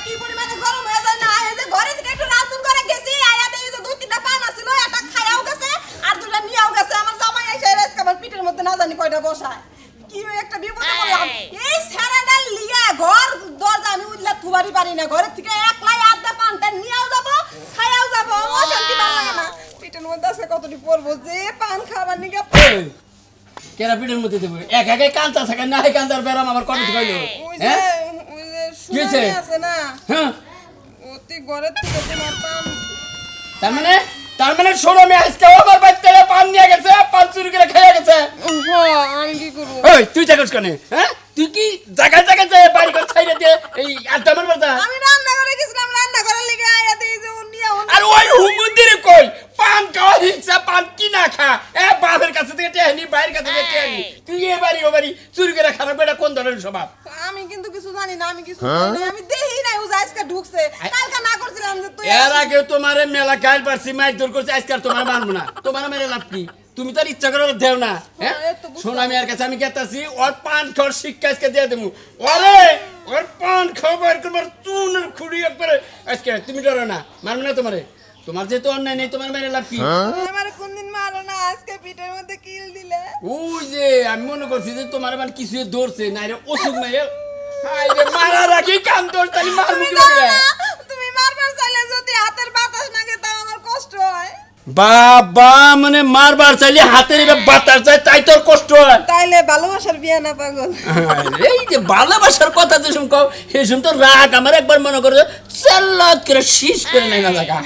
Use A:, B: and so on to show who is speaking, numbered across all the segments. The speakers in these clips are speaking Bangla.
A: কি পরিমাণে গরম হয়ে যায় না এই যে ঘরে থেকে একটু রান্না করে গেছি আয়াতে এই যে দুই তিনটা পান আছিল একটা খায়াও গেছে আর দুটা নিয়াও গেছে আমার জামাই এসে রেস কাবার পিঠের মধ্যে না জানি কয়টা বসায় কি একটা বিপদে পড়লাম এই সারাটা লিয়া ঘর দরজা আমি উল্লা থুবারি পারি না ঘরের থেকে একলাই আধা পানটা নিয়াও যাব খায়াও যাব অশান্তি ভালো লাগে না পিঠের মধ্যে আছে কতটি পড়বো যে পান খাবার নিকে
B: কেরা পিঠের মধ্যে দেবো এক একে কান্তা থাকে না এই কান্তার বেরাম আমার কত কইলো
A: ওই যে শুনে আছে না
B: হ্যাঁ
A: ওতি ঘরের থেকে তোমার পান
B: তার মানে শোনো আমি আজকে ওভার বাইতে পান নিয়ে গেছে পান চুরি করে খেয়ে গেছে
A: আমি কি করব
B: ওই তুই যাকস কেন হ্যাঁ তুই কি জায়গা জায়গা যে বাড়ি ঘর ছাইরে দিয়ে এই আড্ডা মারবা যা
A: আমি রান্না করে গেছিলাম রান্না করার লাগি আয়াতে এই যে উনিয়া
B: আর ওই হুমুন্দিরে কই পান খাওয়া হিংসা পান কি না খা এ বাপের কাছে থেকে টেহনি বাইরের কাছে থেকে টেহনি তুই এ বাড়ি ও বাড়ি চুরি করে খারাপ এটা কোন ধরনের স্বভাব
A: আমি কিন্তু কিছু জানি না আমি কিছু জানি আমি দেহি নাই ও আজকে ঢুকছে কালকে না করছিলাম যে তুই
B: এর আগে তোমারে মেলা গাইল পারছি মাইর দূর করছি আজকে আর তোমার মারবো না তোমার মেরে লাভ কি তুমি তো আর ইচ্ছা করে দেও না হ্যাঁ শোন আমি আর কাছে আমি গেতাছি ওর পান খাওয়ার শিক্ষা আজকে দিয়ে দেবো ওরে ওর পান খাবার তোমার চুনের খুঁড়ি একবারে আজকে তুমি ডরো না মারবো না তোমার যেহেতু অন্যায় নেই তোমার মেরে লাভ কি
A: আমার কোনদিন মারো না আজকে পিঠের মধ্যে কিল দিলে
B: ওই যে আমি মনে করছি যে তোমার মানে কিছু ধরছে না রে অসুখ মেরে হাই রে মারা রাখি কান তোর তালি মারবো কি করে
A: তুমি মারবার চাইলে যদি হাতের বাতাস লাগে তাও আমার কষ্ট হয়
B: বাবা মানে মারবার চাইলে হাতের বাতাস যায় তাই তোর কষ্ট হয়
A: তাইলে ভালোবাসার বিয়া না পাগল
B: এই যে ভালোবাসার কথা যে শুন কও সেই শুন তো রাগ আমার একবার মনে করে চাল্লাত করে শীষ করে নাই না লাগা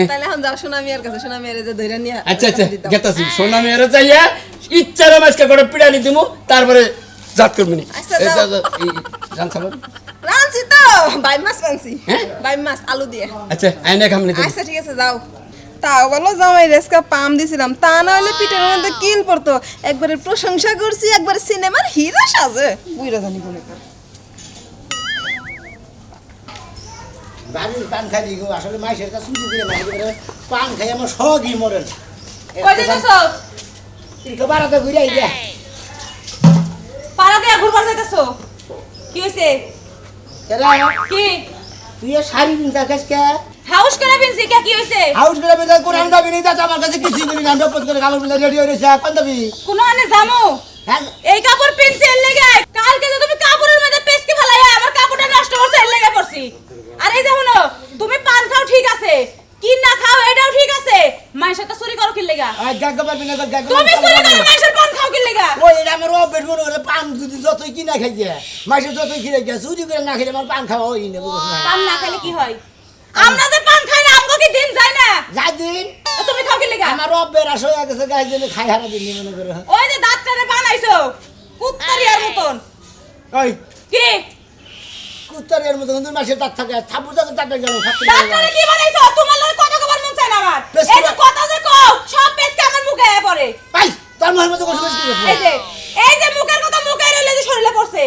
A: তাইলে এখন যাও সোনামিয়ার কাছে সোনামিয়ার যে ধইরা নিয়া
B: আচ্ছা গেতাছি সোনা মেয়েরা চাইয়া ইচ্ছার মাছকে করে পিড়ানি দিমু তারপরে জাত করবি নি
A: আচ্ছা, যাও।
B: এই জান খাবার
A: রাঁধছি তো বাই মাছ রাঁধছি বাই মাছ আলু দিয়ে
B: আচ্ছা আইনে খামনি তো
A: আচ্ছা ঠিক আছে যাও তাও বলো জামাই রেসকা পাম দিছিলাম তা না হলে পিঠের মধ্যে কিল পড়তো একবারে প্রশংসা করছি একবার সিনেমার হিরো সাজে বুইরা জানি কোনে
C: বাড়ির পান খাই দিই গো আসলে মাইসের কাছে চুরি করে মাই করে পান খাই আমার সগই মরেন
A: কই যাইতাছো
C: কি বারাতে ঘুরে আই দিয়া
A: পাড়া দিয়া ঘুরবার যাইতাছো কি হইছে
C: কেরা
A: কি
C: তুই এ শাড়ি পিনতা কাজকে
A: হাউস করে বিনছি কি হইছে
C: হাউস করে বেজা কোরআন দাবি নেই তা আমার কাছে কিছু বলি না ডপত করে কালো বিলা রেডি হইছে কোন দাবি
A: কোন আনে জামু
C: হ্যাঁ
A: এই কাপড় পিনছি এর লাগি কালকে যে তুমি কাপড়ের মধ্যে পেস্কি ফেলাইয়া আমার কাপড়টা নষ্ট করছে এর লাগি পড়ছি আর এই যে হলো তুমি পান খাও ঠিক আছে কি না খাও এটাও ঠিক আছে মাইশা তো চুরি করো কি লাগা
C: আই গাগা পাবি না গাগা
A: তুমি চুরি করো মাইশার পান খাও কি লাগা
C: ওই এটা আমার অভ্যাস মনে করে পান যদি যতই কিনা খাই যায় মাইসে যতই কিনে যায় চুরি করে না খেলে আমার পান খাওয়া হই না বুঝছ না
A: পান না খেলে কি হয় আমরা যে পান খাই না আমগো কি দিন যায় না
C: যাই দিন
A: তো তুমি খাও কি লাগা
C: আমার অভ্যাস হয়ে গেছে গাই দিনে খাই হারা দিন মনে করে
A: ওই যে দাঁতটারে বানাইছো কুত্তারিয়ার মতন
C: ওই
A: কি
C: কুত্তারের মতো কিন্তু মাসে দাঁত থাকে থাপুর দাঁত দাঁত গেল
A: দাঁতটারে কি বানাইছো তোমার লগে কথা কবার মন চায় না আমার
C: বেশ
A: এই যে কথা যে কও সব পেছকে আমার মুখে আয়া পড়ে
C: পাই তার মনের মতো কথা বলছিস
A: এই যে মুখের কথা মুখে রইলে যে শরীরে পড়ছে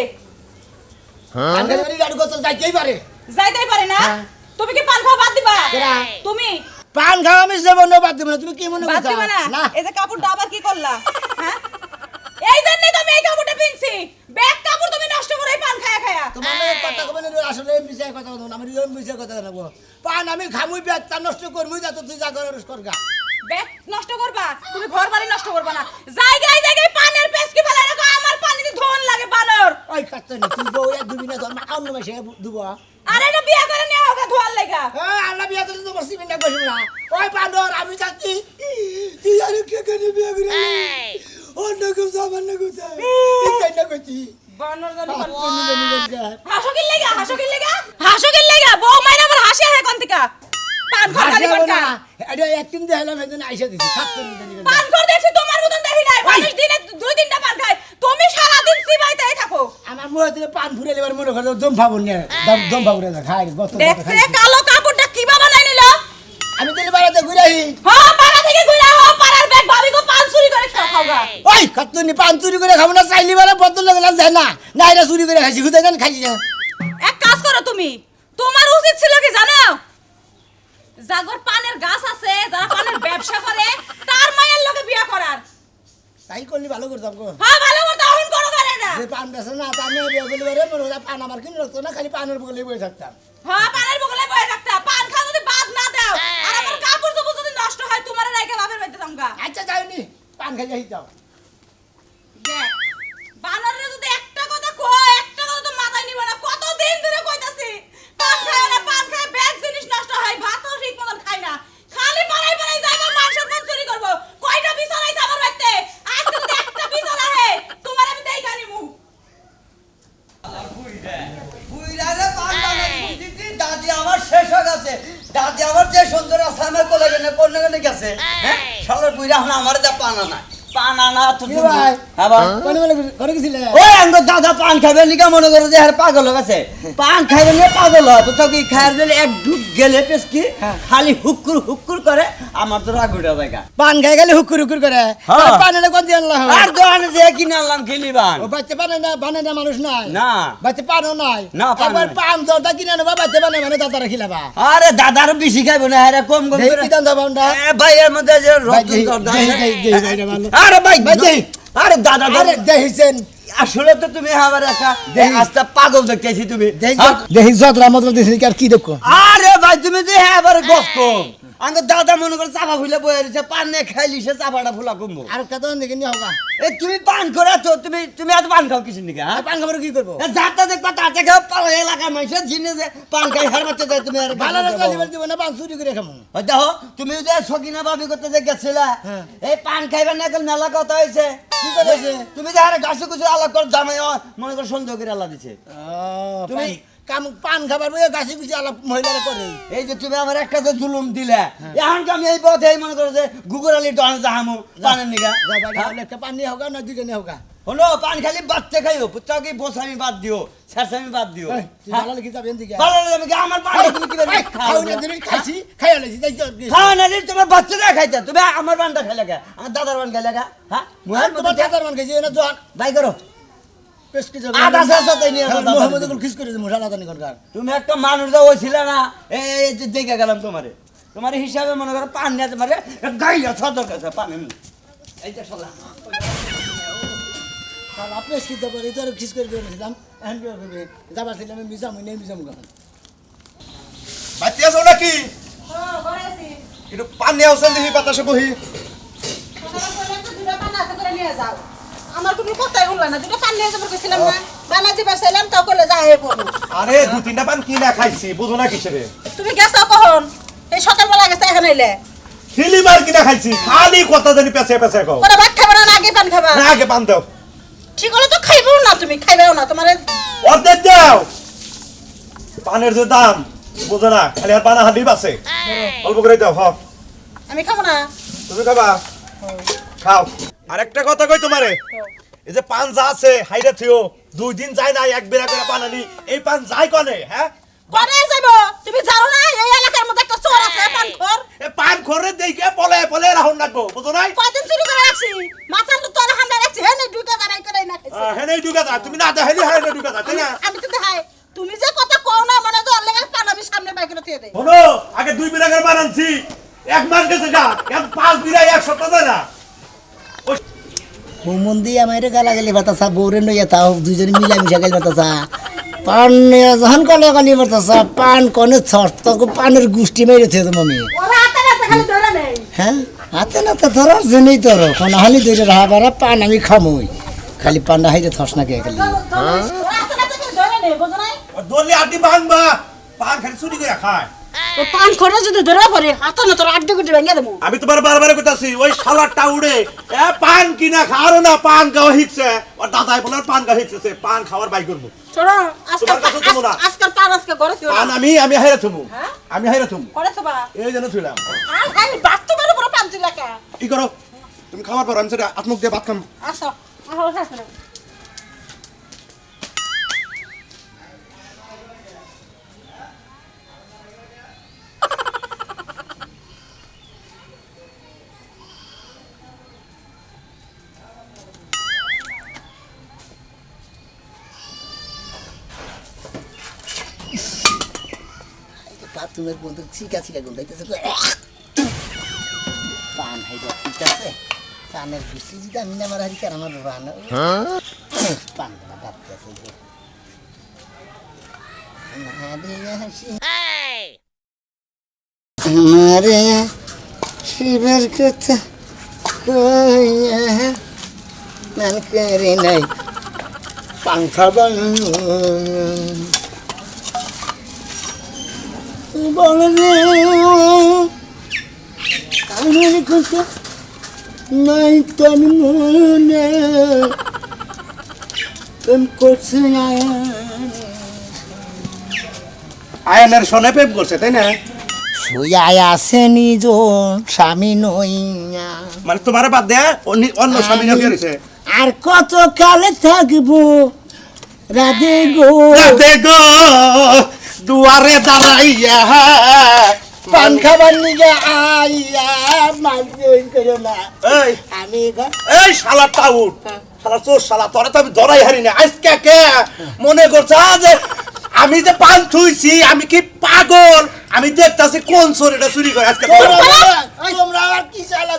C: পান খাই বাড়ি গাড়ি কত যাইতেই পারে
A: যাইতেই পারে না
C: হ্যাঁ।
A: তুমি কি পান খাওয়া বাদ দিবা
C: কেরা?
A: তুমি
C: পান খাওয়া আমি যাবো না বাদ দেবো না তুমি কি মনে
A: বাদ
C: করছো
A: দিবা না
C: না
A: এই যে কাপড়টা আবার কি করলা হ্যাঁ এই জন্যই তো আমি এই কাপড়টা পিনছি ব্যাগ কাপড় তুমি নষ্ট করে পান খায়া খায়া
C: তোমার কথা কবে না আসলে এম বিষয়ে কথা বলবো না আমি এম বিষয়ে কথা বলবো পান আমি খামুই ব্যাগ তার নষ্ট করবো যা তো তুই যা করার করগা
A: ব্যাগ নষ্ট করবা তুমি ঘর বাড়ি নষ্ট করবা না জায়গায় জায়গায় পানের পেছকি ফেলাই রাখো আমার পানিতে ধন লাগে বানর
C: ওই কাটতে নি তুই বউ এক দুবিনা ধর মা অন্য মাসে দুবো
A: আর এটা বিয়া করে নেওয়া হোক ধোয়ার লাগা
C: হ্যাঁ আল্লাহ বিয়া তো তোমার সিমেন্ট করবো না ওই বান্দর আমি যাচ্ছি তুই আর কে কেন বিয়া করে অন্য কেউ সামান্য কোথায় এই না করছি
A: বানর জানি
C: হাসো
A: হাসো কি লাগা বউ মাইনা আমার হাসি আহে কোন থেকে পান ঘর খালি কোনটা
C: এটা একদিন দেখালাম একদিন আইসা দিছি সাতদিন দিন
A: পান ঘর দেখছি তোমার মতন দেখি নাই মানুষ দিনে দুই তিনটা পান খায় তুমি সারা দিন সিবাইতেই থাকো
C: আমার মুখে থেকে পান ফুরে এবার মনে করো দম পাবো না দম পাবো না খাই গত
A: দেখছে কালো কাপড়টা কি বাবা নাই নিল
C: আমি দিলে বাড়াতে ঘুরে আহি
A: হ্যাঁ পাড়া থেকে ঘুরে আও পাড়ার ব্যাগ ভাবি গো পান চুরি করে খাওগা
C: ওই কতনি পান চুরি করে খাবো না চাইলি বারে বদল লাগলাম যায় না না এটা চুরি করে খাইছি খুদে জান খাইছি না
A: এক কাজ করো তুমি তোমার উচিত ছিল কি জানো জাগর পানের গাছ আছে যারা পানের ব্যবসা করে তার মায়ের লগে বিয়া করার
C: তাই করলি ভালো করতাম গো
A: হ্যাঁ ভালো মতো অহন করো করে না
C: যে পান বেছে না তা আমি বিয়ে করলে বারে মনে হয় পান আমার কিনে রাখতো না খালি পানের বগলে বসে থাকতাম
A: হ্যাঁ পানের
C: খাই যাই যাও
A: দেখ, বানরের যদি একটা কথা কয়, একটা কথা তো মাথায় নিবে না। কতদিন ধরে কইতাছি, পান খায় না, পান খায়, ব্যাগ জিনিস নষ্ট হয়, ভাতও ঠিক মতন খায় না। খালি পাড়ায় পাড়ায় যাইবো, মানুষের মন চুরি করবো। কয়টা বিছানা আইছে আমার বাড়িতে? আজকে যদি একটা বিছানা আহে, তোমার আমি দেইখা নিমু।
D: বুইরারে পান্ডানে বুঝিছি দাদি আমার শেষ হয়ে গেছে দাদি আমার যে সুন্দর আছে আমার কোলে গেলে কোনে গেছে হ্যাঁ শালার বুইরা এখন আমার যা পানা না তো
C: কি ভাই?
D: হ্যাঁ ভাই
C: কোনে কোনে করে গেছিলে
D: ওই আঙ্গ দাদা পান খাবে নিকা মনে করে যে আর পাগল হয়ে গেছে পান খাইবে নিয়ে পাগল হয় তো কি খায়ের দিলে এক ঢুক গেলে পেস কি খালি হুক্কুর করে আমার তো রাগ উঠে জায়গা
C: পান খাই গেলে হুকুর হুকুর করে
D: হ্যাঁ।
C: পানে কোন দিয়ে আল্লাহ
D: আর দোকানে যে কিনে আনলাম খেলিবান
C: ও বাচ্চা বানে না মানুষ নাই
D: না
C: বাচ্চা পানও নাই
D: না, পানও
C: একবার
D: নাই।
C: পান দরটা কিনে নেবা বাচ্চা মানে দাদা খিলাবা
D: আরে দাদার বেশি খাইবো না হ্যাঁ কম কম
C: দেই
D: করে
C: কি দান যাবা আমরা
D: ভাই এর মধ্যে যে
C: ভাই,
D: রতন দরদা
C: দেই, ভাইটা ভালো।
D: আরে ভাই
C: ভাই, দেই।
D: আরে দাদা
C: আরে দেখিছেন
D: আসলে তো তুমি আবার একা আস্তে পাগল দেখতেছি তুমি
C: দেখি যতরা মতলব দিছি আর কি দেখো
D: আরে ভাই তুমি যে হ্যাঁ আবার গস কম আঙ্গ দাদা মনে করে চাপা ফুলে বয়ে রয়েছে পান নিয়ে খাইলি সে চাপাটা ফুলা কমবো
C: আর কত দেখে নি হোগা
D: এ তুমি পান করে তো তুমি এত পান খাও কিছু নিকা হ্যাঁ
C: পান খাবার কি করবো
D: যাতে দেখবা তাতে খাও পালা এলাকার মানুষের জিনে যে পান খাই হার মারতে যায় তুমি আর
C: ভালো কালিবার দিব না পান চুরি করে খামু
D: ওই দেখো তুমি যে সকিনা ভাবি করতে যে গেছিলা
C: হ্যাঁ।
D: এই পান খাইবার না এখন মেলা কথা হয়েছে
C: কি কথা হয়েছে?
D: তুমি যে আরে গাছে কুছে আলাপ করে জামাই মনে করে সন্দেহ করে আল্লাহ দিছে তুমি
C: তুমি কাম পান খাবার বইয়ে গাছি গুছি আলাপ মহিলারা করে
D: এই যে তুমি আমার একটা যে জুলুম দিলে এখন কি আমি এই পথে মনে করো যে গুগুর আলীর দোকানে যাহামু পানের নিগা
C: একটা পান নিয়ে হোগা না দিকে নিয়ে হোগা
D: হলো পান খালি বাদতে খাইও পুত্র কি বোসামি বাদ দিও শেরসামি বাদ দিও
C: ভালো লিখি যাবেন দিকে
D: ভালো লাগে কি আমার পান তুমি কি
C: খাও না দিন খাইছি খাইয়া লাইছি তাই তো
D: খাওয়া না দিলে তোমার বাচ্চারা খাইতে তুমি আমার পানটা খাইলে গা আমার দাদার পান খাইলে গা হ্যাঁ মুহের
C: তোমার
D: মধ্যে
C: চাচার মান খাইছি না জোয়ান
D: বাই করো
C: পেশ কি যাবে
D: আধা শেষে তাই নিয়ে কথা
C: মোহাম্মদ কুল খিস করে মশালা জানি কোনকার
D: তুমি একটা মানুষ যা হয়েছিল না এই যে দেখে গেলাম তোমারে তোমার হিসাবে মনে করো পান নিয়ে তোমারে গাইয়া ছদর কাছে পান এই যে শালা
C: শালা পেশ কি যাবে তো খিস করে দিলাম এখন কি হবে যাবার ছিলাম আমি মিজাম গান
E: বাতি আছো নাকি
A: হ্যাঁ, ঘরে আছি।
E: একটু পানি আওসেন দেখি বাতাসে বহি
A: কথা বললে তো দুটো পান হাতে করে নিয়ে যাও। আমার কোনো কথাই হলো না, দুটো পান নিয়ে যাবো কইছিলাম না। বানা দিবার চাইলাম তাও করলে যায় পড়ো।
E: আরে দু তিনটা পান কিনা খাইছি বুঝো না কিসেরে
A: তুমি গেছো কখন? এই সকালবেলা গেছে এখন এলে।
E: হিলিবার কিনা খাইছি খালি কথা জানি পেছে পেছে কও
A: ওরা ভাত খাবে না আগে পান খাবা?
E: না আগে পান দাও
A: ঠিক হলে তো খাইবেও না, তুমি খাইবেও না। তোমার
E: অর্ধেক দাও পানের যে দাম বুঝো না খালি আর পানা হাঁড়ি বাসে অল্প করে দাও হক
A: আমি খাবো না।
E: তুমি খাবা খাও আরেকটা কথা কই তোমারে এই যে পান যা আছে হাইরে থিও 2 দিন যায় না এক বেলা করে পান আনি এই পান যায় কোনে হ্যাঁ
A: কোনে যাবো? তুমি জানো না এই এলাকার মধ্যে একটা চোর আছে পানখোর।
E: এ পান খরে দেখে পলে রাহুন রাখবো বুঝো নাই
A: কয়দিন চুরি করে রাখছি। মাথার তো তোর হামলা রাখছি। হ্যাঁ না দুটো জানাই করে না খাইছি।
E: হেনেই ঢুকা যা তুমি না দেখাইলি হাইরে ঢুকা যা তাই না
A: আমি তো দেখাই তুমি যে কথা কও না মানে জল লেগে পান আমি সামনে বাইকে দিয়ে দেই।
E: শোনো আগে 2 বিরা করে বানানছি 1 মাস গেছে গা এখন 5 বিরা 1 সপ্তাহ যায় না
C: হুমন্দি আমার গালাগালি বাতাসা বউরে নইয়া তাও দুইজনে মিলামিশা গালি বাতাসা পান নিয়ে যখন গালাগালি বাতাসা পান কনে ছড় পানের গুষ্টি মেরে থে মামি
A: ওরা হাতে হাতে খালি ধরে নেই।
C: হ্যাঁ হাতে না তো ধরার জন্যই তোর কোন হালি ধরে রাহা বারা পান আমি খামুই খালি পান্ডা হাইতে থস না কে খালি
A: ওরা হাতে হাতে খালি ধরে নেই, বুঝো নাই?
E: দলি আড্ডি ভাঙবা পান খালি চুরি করে খায়
A: ও পান খোরা যদি ধরে পড়ে হাতে না তোর আড্ডি গুটি ভেঙে দেবো।
E: আমি তোমার বারবার কইতাছি ওই শালারটা উড়ে এ পান কিনা খাওয়ারও না পান খাওয়া হিকছে আর দাদাই বলে পান খাওয়া হিকছে পান খাওয়ার বাই করবো
A: চলো আজকাল
E: তোমার কাছে থমো না।
A: আজকাল পান আজকে ঘরে ছিল
E: পান আমি হাইরে থমু
A: হ্যাঁ?
E: আমি হাইরে থমু
A: ঘরে তো বা
E: এই জন্য থইলাম
A: আর ভাই বাচ্চা বড় বড় পান ছিল কা।
E: কি করো তুমি খাওয়ার পর আমি সেটা আত্মক দিয়ে ভাত খাম
A: আসো আহো আসো।
C: বাথরুমের বন্ধু চিকা চিকা গুন্ডাইতেছে পান হাইতে ঠিক আছে পানের গুষ্টি যদি আমি না মারা হারি কেন আমার পান পান গুলা বাড়তেছে শিবের কথা মান করে নাই পাংখা বানানো বলরে আমার কথা নাই তোর মনে প্রেম করছে
E: আয়নের সনে প্রেম করছে তাই না?
C: শুয়াই আছে নিজ স্বামী নইয়া
E: মানে তোমার বাদ দেয়া অন্য স্বামী নিয়ে গেছে।
C: আর কত কালে থাকবো রাধে গো
E: রাতে গো দুয়ারে দাঁড়াইয়া
C: পান খাবার নিয়ে আইয়া মাঝে করো না
E: এই
C: আমি
E: এই শালা টাউট শালা চোর শালা তোরা তো আমি ধরাই হারি না আজকে কে মনে করছে যে আমি যে পান থুইছি আমি কি পাগল? আমি দেখতাছি কোন চোর এটা চুরি করে আজকে
C: তোমরা আবার কি চালা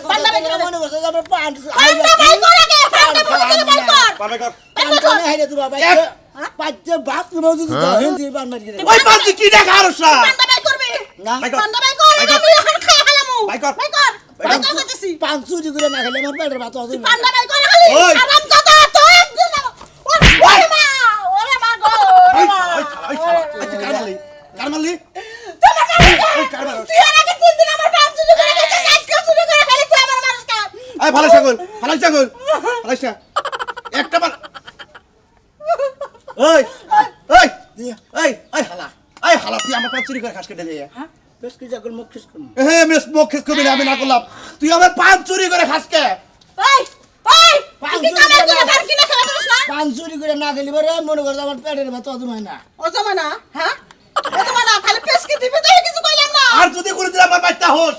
C: মনে করছো যে আমরা পান
A: পান্ডা ভাই করে গে পান্ডা ভাই করে কর
E: পাবে কর।
C: পান খানে হাইরে তুই বাবা
E: এক-
C: পাঁচে ভাত কোনো যদি দহেন দিয়ে পান মারি গেলে
E: ওই পাঁচি কি দেখা আরসা
A: পান্ডা ভাই করবে
C: না
E: ভাই কর।
A: পান্ডা ভাই কর
E: ভাই কর।
A: আমি এখন খাই হালামু
E: ভাই কর।
A: ভাই কর
E: ভাই
A: ভাই
E: কর।
A: কর করতেছি
C: পান চুরি করে না খেলে আমার পেটের ভাত অত
A: পান্ডা ভাই করে খালি
E: ওই।
A: আরাম কথা তো একদিন ওরে মা ওরে মা গো ওরে মা
E: আচ্ছা কার মারলি? কার মারলি?
A: তোমার নাম কি?
E: ওই কার মারলি?
A: তুই আর আগে 3 দিন আমার পান চুরি করে গেছিস আজকে চুরি করে ফেলে তুই আমার মানুষ কাম
E: এই ভালো ছাগল ভালো ছাগল ভালো ছা একটা বার ওই ওই এই এই হালা তুই আমার পান চুরি করে খাস কেটে দিয়ে
C: বেশ কি যাকল মুখ খিস করুন
E: হ্যাঁ মিস মুখ খেস কবি আমি না করলাম তুই আমার পান চুরি করে খাস কে
A: ওই ওই তুই কি কামে করে পার কিনা খেলা করিস না
C: পান চুরি করে না খেলি পরে মনে করছে আমার পেটের ভাত অত হয় না
A: ও জমানা হ্যাঁ ও জমানা খালি পেস্কি দিবে তাই কিছু কইলাম না
E: আর যদি কোনদিন আমার বাচ্চা হোস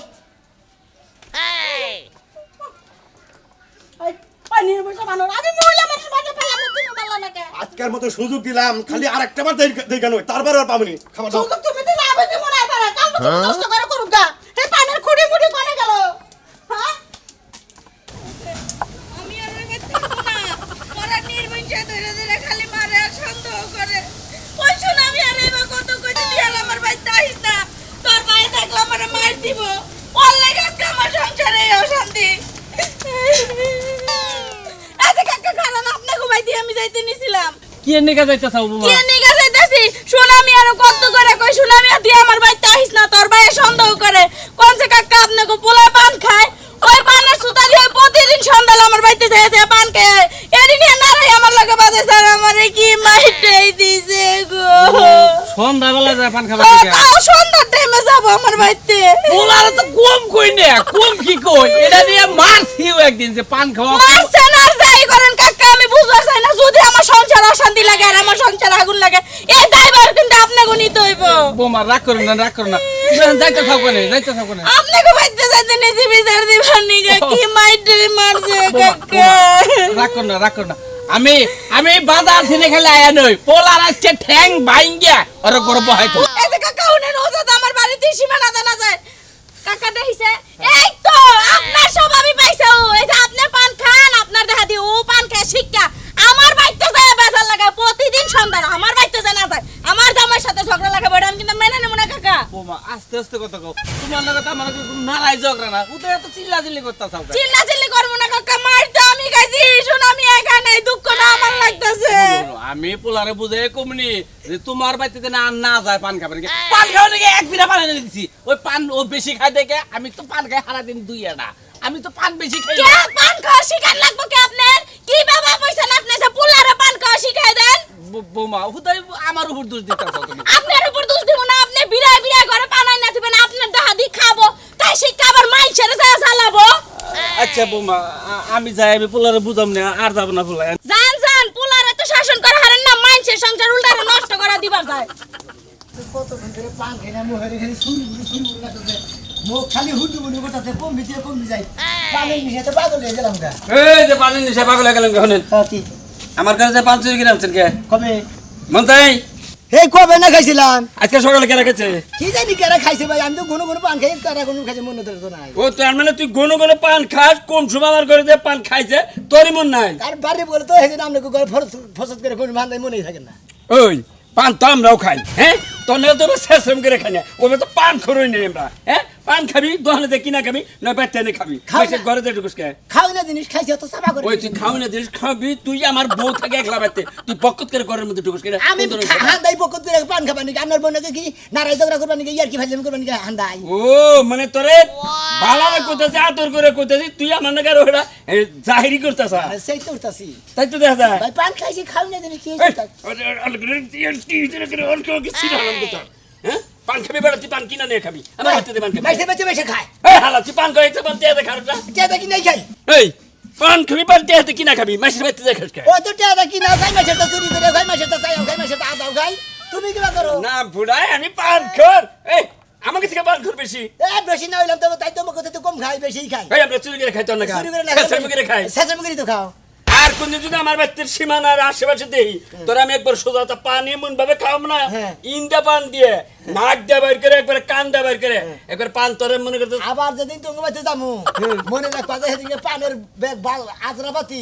A: ওই পানির বসে বানর আমি মহিলা মানুষ বাজে ফেলাম তুমি ভালো না কে
E: আজকের মতো সুযোগ দিলাম খালি আরেকটা বার দেখানো তারপর আর পাবনি খাবার দাও
A: সুযোগ তুমি দিলে আমি দিব না পারে কাম তো নষ্ট করে করুক গা এই পানির খুঁড়ি মুড়ি কোনে গেল হ্যাঁ
F: আমি আর ওই থাকবো না ওরা নির্বিচার ধরে ধরে খালি মারে আর সন্দেহ করে ওই শোন আমি আর এবার কত কইতে তুই আর আমার বাড়িতে আসিস না তোর ভাই থাকলে আমার মার দিব ওর লেগে আজকে আমার সংসারে এই অশান্তি আচ্ছা কাকা কারণ আপনাকে ভাই দিয়ে আমি যাইতে নিছিলাম
G: কি এর নিকা যাইতাছ বাবা?
F: কি নিগা যাইতাছি শোন আমি আর কত করে কই শোন আমি আর দিয়ে আমার বাড়িতে আসিস না তোর ভাই সন্দেহ করে কোন সে কাকা আপনাকে পোলা পান খায় ওই পানের সুতা দিয়ে প্রতিদিন সন্ধ্যালে আমার বাড়িতে যায় পান খায় এরি নিয়ে নারাই আমার লাগে বাজে স্যার আমারে কি মাইটাই দিছে গো
G: সন্ধ্যাবেলা যায় পান খাবার
F: ও,
G: থেকে।
F: তাও সন্ধ্যার টাইমে যাবো আমার বাড়িতে
G: পোলারে তো কম কই না, কম কি কই? এটা নিয়ে মারছিও একদিন যে পান খাওয়া।
F: মারছেন আর যাই করেন কাকা আমি বুঝতে চাই না যদি আমার সংসার অশান্তি লাগে আর আমার সংসার আগুন লাগে এই ড্রাইভার কিন্তু আপনাকে নিতে হইব
G: বোমা রাগ করো না, রাগ করো না। যাইতে থাকো কোনে, যাইতে থাকো কোনে।
F: আপনাকে বাড়িতে যাইতে নিয়েছি বিচার দিবার নিগে কি মাইটাই মারছে
G: বোমা,
F: কাকা
G: বোমা, রাগ করো না, রাগ করো না। আমি বাজার থেকে খেলে আয়া নই, পোলার আসছে ঠ্যাং ভাঙ্গিয়া ওরা গর্ব হয়তো।
F: এই যে কাকা উনি নজর আমার বাড়িতে সীমানা জানা যায় কাকা দেখিছে এই তো আপনার সব আমি পাইছো এই যে আপনি পান খান আপনার দেখা দি ও পান খায় শিক্ষা আমার বাড়িতে যায় বেজার লাগা প্রতিদিন সন্ধ্যা আমার বাড়িতে যায় না যায় আমার জামাইর সাথে ঝগড়া লাগা বড় আমি কিন্তু মেনে নেব না কাকা
G: বোমা আস্তে আস্তে কথা কও, তোমার না কথা আমার নারাই ঝগড়া না, উঠে এত চিল্লা চিল্লি করতাছাও।
F: চিল্লা চিল্লি করবো না কাকা মার তো আমি খাইছি শুন আমি একা নাই দুঃখ না আমার লাগতেছে
G: আমি পোলারে বুঝে কমনি যে তোমার বাড়িতে না না যায় পান খাবার নাকি। পান খাওয়া নাকি এক বিনা পান এনে দিছি, ওই পান ও বেশি খাই দেখে আমি তো পান খাই সারাদিন দুই না, আমি তো পান বেশি খাই
F: কে
G: না।
F: পান খাওয়া শিখান লাগবো কে আপনার কি বাবা পয়সা না আপনি যে পুলারে পান খাওয়া শিখাই দেন
G: বোমা হুদাই আমার উপর দোষ দিতাছো তুমি।
F: আপনার উপর দোষ দিব না আপনি বিড়ায় বিড়ায় ঘরে পানাই না দিবেন আপনার দাহাদি খাবো তাই শিক্ষা আবার মাইছেরে যা চালাবো
G: আচ্ছা বোমা আমি যাই, আমি পোলারে বুঝাম না আর যাব না পোলা।
F: জান জান পুলারে তো শাসন করে হারেন না মাইছের সংসার উল্টারে নষ্ট করা দিবার যায়
C: কতক্ষণ ধরে পান খাই না মুখে খালি শুরু করতেছে মুখ খালি হুটু বুটু করতেছে কম ভিতরে কম যায় পানির মিশাতে পাগল হয়ে গেলাম গা
B: এই যে পানি নিশা পাগল হয়ে গেলাম কখন
C: কি
B: আমার কাছে 5 চুরি কিনে আনছেন কে
C: কবে
B: মন তাই
C: হে কবে না খাইছিলাম
B: আজকে সকালে কে রেখেছে?
C: কি জানি কেরা খাইছে ভাই আমি তো ঘন ঘন পান খাই কারা কোনো খাইছে মনে তো নাই
B: ও তার মানে তুই ঘন ঘন পান খাস, কোন সময় আমার ঘরে যে পান খাইছে তোরই মন নাই?
C: আর বাড়ি বলে তো সেদিন আপনাকে ঘরে ফসত করে কোনো ভান্দাই মনেই থাকে না
B: ওই পান তো আমরাও খাই, হ্যাঁ তোর নাহলে তো শেষরম করে খাই না, ওবে তো পান খরই নেই আমরা, হ্যাঁ পান খাবি দোকানে যে কিনা খাবি না বাইতে এনে খাবি
C: খাও
B: পয়সা
C: না।
B: ঘরে যে ঢুকুস কে
C: খাও না জিনিস খাইছি অত সাফা করে
B: ওই তুই খাও না জিনিস খাবি তুই আমার বউ থাকে একলা বাইতে তুই বকত করে ঘরের মধ্যে ঢুকুস কে
C: আমি হান্দাই পকত করে পান খাবার নাকি আপনার বোনকে কি নারাই ঝগড়া করবার নাকি ইয়ার কি ফাইলাম করবার নাকি হান্দাই
B: ও মানে তোরে বালারে কইতাছে আদর করে কইতাছি তুই আমার নাকি আর ওটা জাহিরি করতাছ
C: সেই তো উঠতাছি
B: তাই তো দেখা যায়
C: ভাই পান খাইছি খাও না জিনিস কি
B: হ্যাঁ পান খাবি বেড়া তুই পান কিনা নিয়ে খাবি আমার হাতে পান খাবি
C: মাইসে বেঁচে বেঁচে খায়
B: এই হালা তুই পান খাই পান তে খারটা
C: টেদা কি নাই খাই
B: এই পান খাবি পান তে কিনা খাবি মাসের বাড়িতে যা খাস
C: ও তো টেদা কি না খাই মাসে তো চুরি করে খাই মাসে তো চাই খাই মাসে তো আদাও খাই তুমি কি করো
B: না বুড়াই আমি পান খোর এই আমাকে থেকে পান খোর বেশি
C: এ বেশি না হইলাম তো তাই তো মকে তো কম খাই বেশি খাই
B: এই আমরা চুরি করে খাই তো না
C: চুরি করে না
B: শেষের মুখে খাই
C: শেষের মুখে তো খাও
B: আর কোনদিন যদি আমার বাড়ির সীমানার আশেপাশে দেই তোরা আমি একবার সোজা পানি এমন ভাবে খাওয়াম না
C: হ্যাঁ।
B: ইন্দা পান দিয়ে নাক দিয়ে বাইর করে একবার কান দিয়ে বাইর করে একবার পান তোরে মনে করতে
C: আবার যেদিন তুমি বাড়িতে যামু মনে রাখবা যে সেদিকে পানের ব্যাগ আজরাপাতি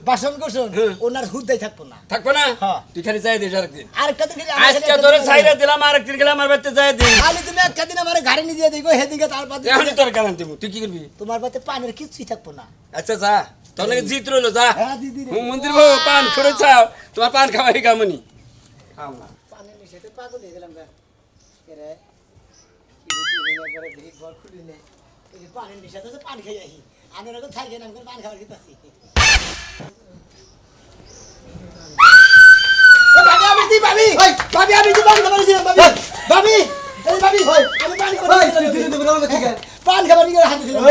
C: বাসন কোসন ওনার হুদ্দাই থাকবো না
B: থাকবো না
C: হ্যাঁ।
B: তুই খালি যাই দিস আরেকদিন
C: আরেকটা দিন
B: আজকে তোরে ছাইরা দিলাম আরেকদিন গেলে আমার বাড়িতে যাই দিন
C: খালি তুমি একটা দিন আমার গাড়ি নিয়ে দিয়ে দিগো সেদিকে তার বাদে
B: এখন তোর কারণ দিব তুই কি করবি
C: তোমার বাড়িতে পানের কিছুই থাকবো না
B: আচ্ছা যা তোর নাকি জিত রইলো যা
C: হ্যাঁ দিদি রে।
B: মন্দির বউ পান করে চাও তোমার পান খাওয়াই কামনি
C: পানের নিচেতে পাগল হয়ে গেলাম গা এরে কি বুদ্ধি হইলো পরে দেখি ঘর খুলি নে এই পানের নিচেতে তো পান খাই আহি আমি এরকম থাকি না আমি পান খাবার খেতেছি ও ভাবি আমি দি ভাবি ভাবি আমি দি পান খাবার দিছি ভাবি ভাবি এই ভাবি আমি পান খাবার পান খাবার নিয়ে হাতে দিলাম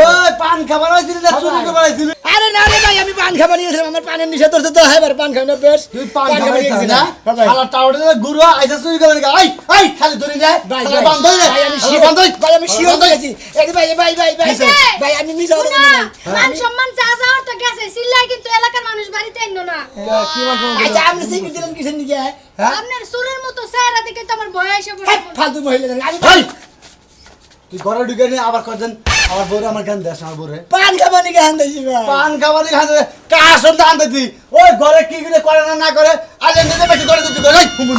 D: পান খাবার হয়েছিল না চুরি করবার হয়েছিল
C: আরে না রে ভাই আমি পান খাবার নিয়েছিলাম আমার পানের নিচে ধরতে তো হয় পান খাই না বেশ
D: তুই পান খাবার
C: খাবার
D: খাইছিস
C: নিয়েছি
D: না
C: হ্যাঁ ভাই।
D: শালা টাওয়ারে গুরু আইসা চুরি করে নাকি আই খালি ধরে যায়
C: ভাই,
D: শালা
C: ভাই,
D: বন্ধ হয়ে
C: ভাই, আমি
D: যায়
C: শিওর
D: বন্ধ হয়ে
C: ভাই, আমি শিওর করেছি। এই যে ভাই, ভাই, ভাই, ভাই,
F: কিসে?
C: ভাই, আমি মিছা কথা বলি নাই।
F: মান সম্মান যা যাওয়ার তো গেছে সিল্লাই কিন্তু এলাকার মানুষ বাড়িতে আইনো না
D: কি বলছো
C: আচ্ছা, আপনি সিগারেট দিলেন কিসের দিকে?
F: আপনার চুলের মতো চেহারা দেখে তো আমার ভয় এসে
C: হ্যাঁ,
F: পড়ে
C: ফালতু মহিলা জানি। আমি
D: এই তুই ঘরে ঢুকে নিয়ে আবার কজন আমার বউরে আমার গান দেশ আমার বউরে
C: পান খাবার নিয়ে গান দিয়েছি ভাই।
D: পান খাবার খান কার সন্ধ্যা আনতে তুই ওই ঘরে কি করে না করে আজ এনে বেশি করে তুই করে হুমুন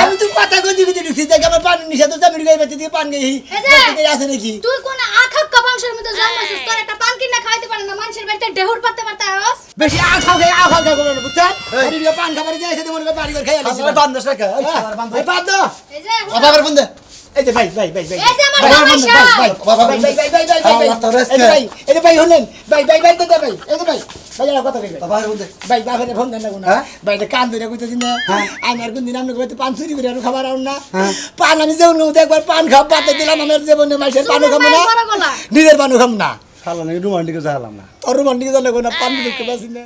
C: আমি তো কথা কই দিকে ঢুকছি দেখে আমার পান নিচে তো আমি ঢুকে বেঁচে দিয়ে পান গেই
F: এই যে,
C: আছে নাকি
F: তুই কোন আখাক্কা বংশের মধ্যে জন্মাছিস তোর একটা পান কিনা খাইতে পারে না মানুষের বাড়িতে ঢেউর পারতে পারতে আস
C: বেশি আ খাও করো বুঝছেন আরে রে পান খাবার দিয়ে এসে মনে করে বাড়ি করে খাই আলিস
D: আসলে বান্ধব রেখে এই শালার বান্ধব
C: ভাই বাদ দাও
F: এই যে
D: আবার বন্ধে
C: এই যে ভাই ভাই ভাই ভাই
F: এই যে আমার
C: ভাই,
F: জামাই
C: ভাই,
F: সাহেব।
C: ভাই,
D: বাবা,
C: ভাই, ভাই, ভাই, ভাই, ভাই, ভাই, ভাই,
D: আল্লাহ তোর রেস্ট
C: এই যে
D: দে।
C: ভাই, এই যে ভাই হলেন ভাই ভাই ভাই দাদা ভাই এই যে ভাই ভাই আর কথা কইবে
D: বাবার বন্ধে
C: ভাই বাবারে ফোন দেন না
D: হ্যাঁ?
C: ভাই এটা কান ধরে কইতেছি না আমি আর কোন দিন আপনি কইতে পান চুরি করে আর খাবার আর না পান আমি যেমন মধ্যে একবার পান খাব পাতে দিলাম আমার জীবনে মাইসের পান
F: চুলের
C: খাবো না
F: মায়ের বড় গলা।
C: নিজের পান খাম না
D: শালা নাকি রোমান্টিক চাইলাম না
C: তোর রোমান্টিক দলে কোন পান দিতে পারছি না